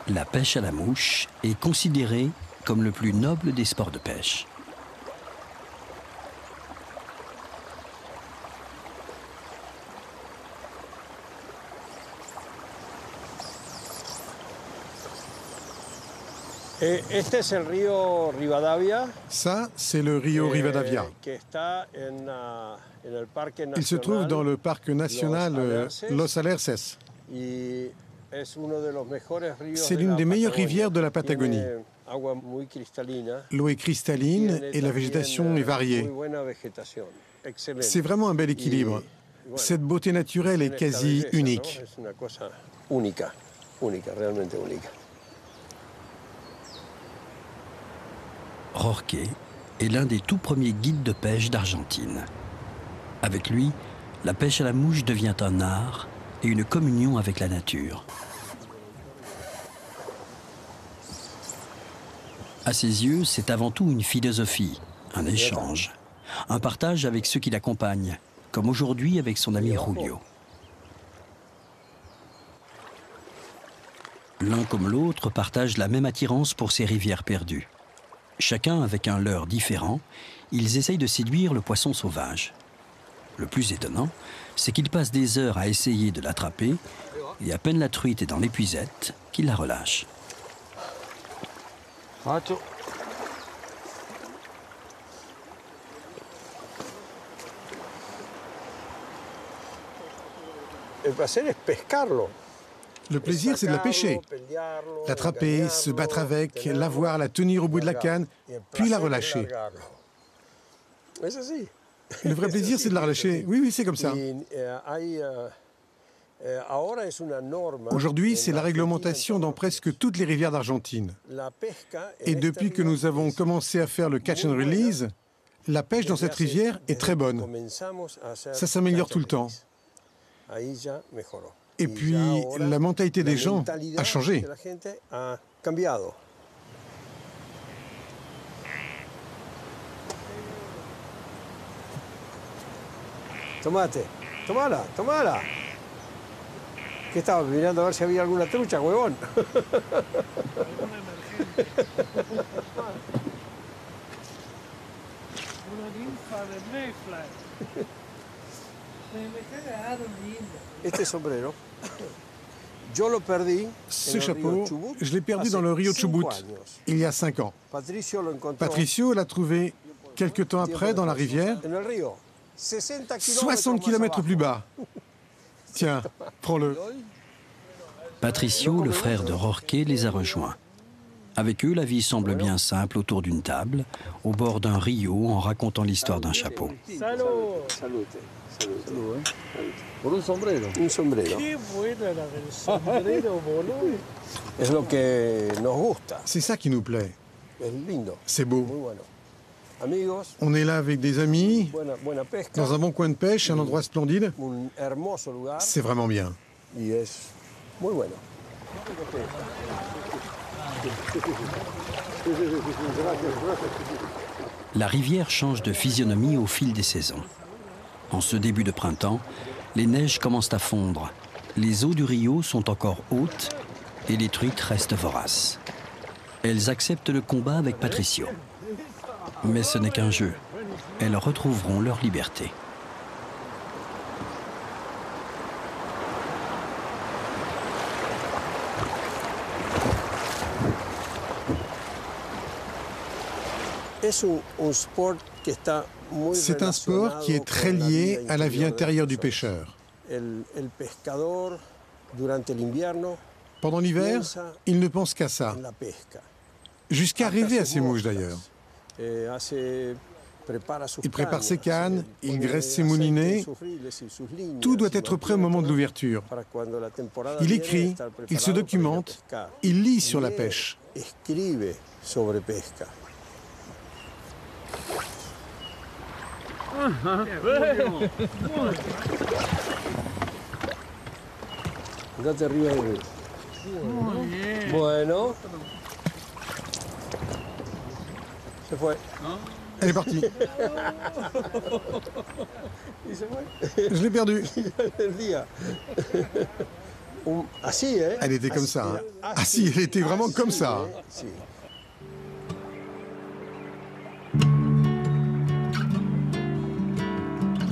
La pêche à la mouche est considérée comme le plus noble des sports de pêche. Ça, c'est le Rio Rivadavia. Il se trouve dans le parc national Los Alerces. C'est l'une des meilleures rivières de la Patagonie. L'eau est cristalline et la végétation est variée. C'est vraiment un bel équilibre. Cette beauté naturelle est quasi unique. Jorge est l'un des tout premiers guides de pêche d'Argentine. Avec lui, la pêche à la mouche devient un art et une communion avec la nature. À ses yeux, c'est avant tout une philosophie, un échange, un partage avec ceux qui l'accompagnent, comme aujourd'hui avec son ami Julio. L'un comme l'autre partagent la même attirance pour ces rivières perdues. Chacun avec un leurre différent, ils essayent de séduire le poisson sauvage. Le plus étonnant, c'est qu'ils passent des heures à essayer de l'attraper et à peine la truite est dans l'épuisette, qu'ils la relâchent. Le plaisir, c'est de la pêcher. L'attraper, se battre avec, l'avoir, la tenir au bout de la canne, puis la relâcher. Le vrai plaisir, c'est de la relâcher. Oui, c'est comme ça. Aujourd'hui, c'est la réglementation dans presque toutes les rivières d'Argentine. Et depuis que nous avons commencé à faire le catch and release, la pêche dans cette rivière est très bonne. Ça s'améliore tout le temps. Et puis, la mentalité des gens a changé. Tomala. ¿Qué estabas mirando a ver si había alguna trucha, huevón? Una ninfa de Mayfly. Me cagaron, linda. Este sombrero, ce chapeau, je l'ai perdu dans le Rio Chubut il y a 5 ans. Patricio l'a trouvé quelque temps après dans la rivière, 60 km plus bas. Tiens, prends-le. Patricio, le frère de Jorge, les a rejoints. Avec eux, la vie semble bien simple autour d'une table, au bord d'un rio, en racontant l'histoire d'un chapeau. Por un sombrero. Un sombrero. Qué buena la del sombrero, boludo. Es lo que nos gusta. C'est ça qui nous plaît. Es lindo. C'est beau. Muy bueno. Amigos. On est là avec des amis, buena pesca. dans un bon coin de pêche, un endroit splendide. Un hermoso lugar. C'est vraiment bien. Y es muy bueno. La rivière change de physionomie au fil des saisons. En ce début de printemps, les neiges commencent à fondre. Les eaux du rio sont encore hautes et les truites restent voraces. Elles acceptent le combat avec Patricio. Mais ce n'est qu'un jeu. Elles retrouveront leur liberté. C'est un sport qui est très lié à la vie intérieure du pêcheur. Pendant l'hiver, il ne pense qu'à ça. Jusqu'à rêver à ses mouches d'ailleurs. Il prépare ses cannes, il graisse ses moulinets. Tout doit être prêt au moment de l'ouverture. Il écrit, il se documente, il lit sur la pêche. Andate arriba de él. Muy bien. Bueno. Se fue. Elle est partie. Y se fue. Je l'ai perdue. El día. Elle était comme ça. Hein. Ah si, elle était vraiment comme ça.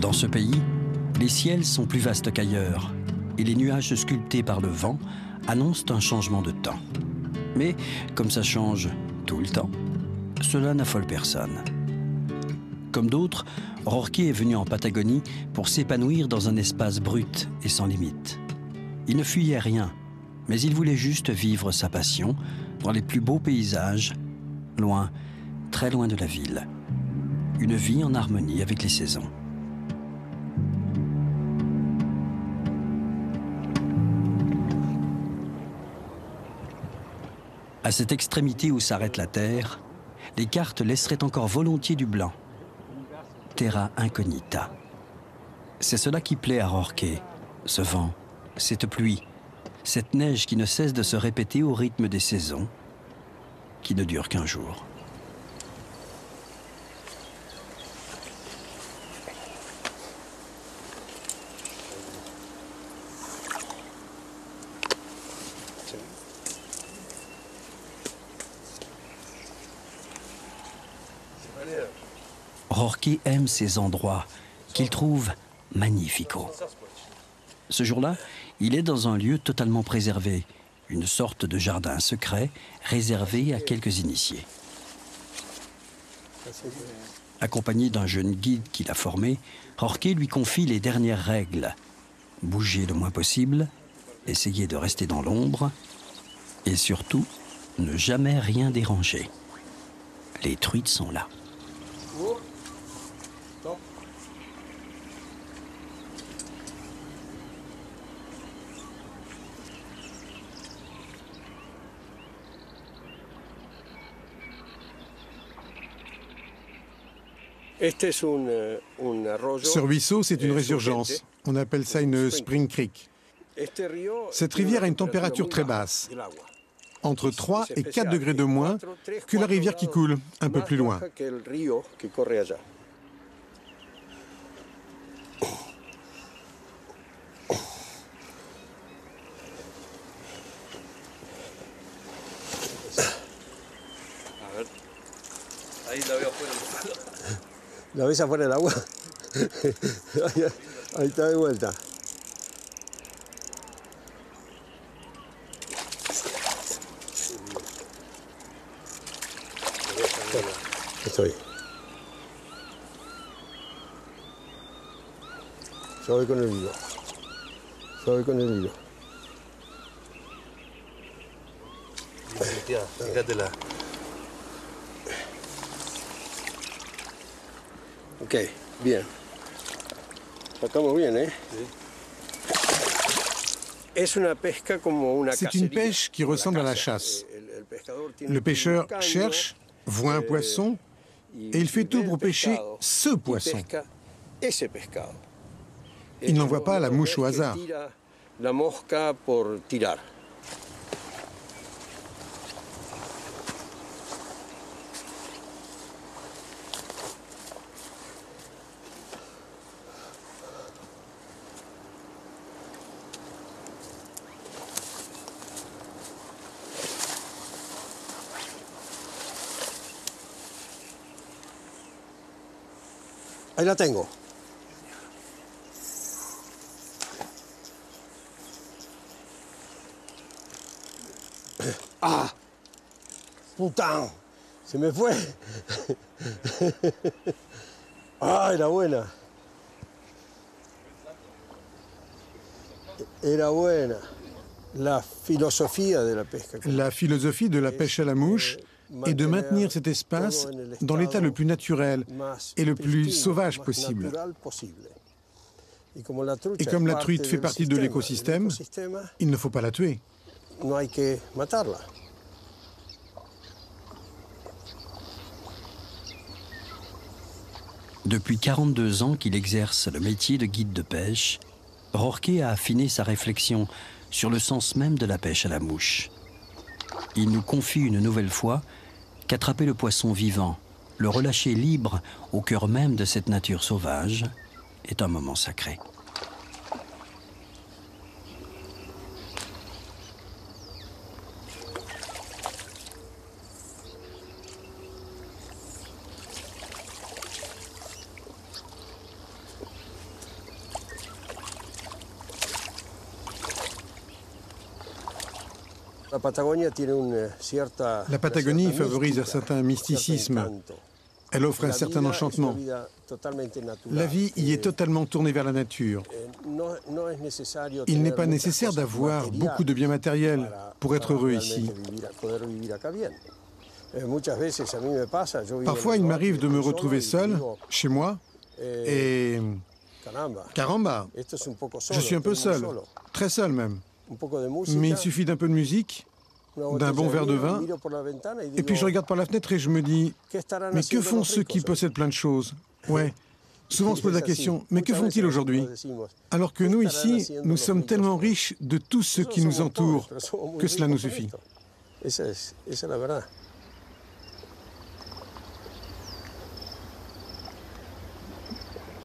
Dans ce pays, les ciels sont plus vastes qu'ailleurs et les nuages sculptés par le vent annoncent un changement de temps. Mais comme ça change tout le temps, cela n'affole personne. Comme d'autres, Rorqué est venu en Patagonie pour s'épanouir dans un espace brut et sans limite. Il ne fuyait rien, mais il voulait juste vivre sa passion dans les plus beaux paysages, loin, très loin de la ville. Une vie en harmonie avec les saisons. À cette extrémité où s'arrête la terre, les cartes laisseraient encore volontiers du blanc. Terra incognita. C'est cela qui plaît à Rorqué, ce vent, cette pluie, cette neige qui ne cesse de se répéter au rythme des saisons, qui ne dure qu'un jour. Rorqué aime ces endroits qu'il trouve magnificaux. Ce jour-là, il est dans un lieu totalement préservé, une sorte de jardin secret réservé à quelques initiés. Accompagné d'un jeune guide qu'il a formé, Rorqué lui confie les dernières règles. Bouger le moins possible, essayer de rester dans l'ombre et surtout, ne jamais rien déranger. Les truites sont là. Ce ruisseau, c'est une résurgence. On appelle ça une spring creek. Cette rivière a une température très basse, entre 3 et 4 degrés de moins que la rivière qui coule un peu plus loin. ¿La ves afuera del agua? Ahí está de vuelta. Estoy. Suave con el hilo. Suave con el hilo. Fíjatela. Ok, bien. Sacamos bien, ¿eh? C'est une pêche qui ressemble à la chasse. Le pêcheur cherche, voit un poisson, et il fait tout pour pêcher ce poisson. Il n'envoie pas la mouche au hasard. Ahí la tengo. ¡Ah! ¡Putain! ¡Se me fue! ¡Ah, era buena! Era buena. La philosophie de la pêche à la mouche est de maintenir cet espace dans l'état le plus naturel et le plus sauvage possible. Et comme la truite fait partie de l'écosystème, il ne faut pas la tuer. Depuis 42 ans qu'il exerce le métier de guide de pêche, Rorqué a affiné sa réflexion sur le sens même de la pêche à la mouche. Il nous confie une nouvelle fois qu'attraper le poisson vivant, le relâcher libre au cœur même de cette nature sauvage, est un moment sacré. La Patagonie favorise un certain mysticisme. Elle offre un certain enchantement. La vie y est totalement tournée vers la nature. Il n'est pas nécessaire d'avoir beaucoup de biens matériels pour être heureux ici. Parfois, il m'arrive de me retrouver seul, chez moi, et... Caramba, je suis un peu seul, très seul même. Mais il suffit d'un peu de musique, d'un bon verre de vin, et puis je regarde par la fenêtre et je me dis, mais que font ceux qui possèdent plein de choses? Ouais, souvent on se pose la question, mais que font-ils aujourd'hui? Alors que nous ici, nous sommes tellement riches de tout ce qui nous entoure que cela nous suffit.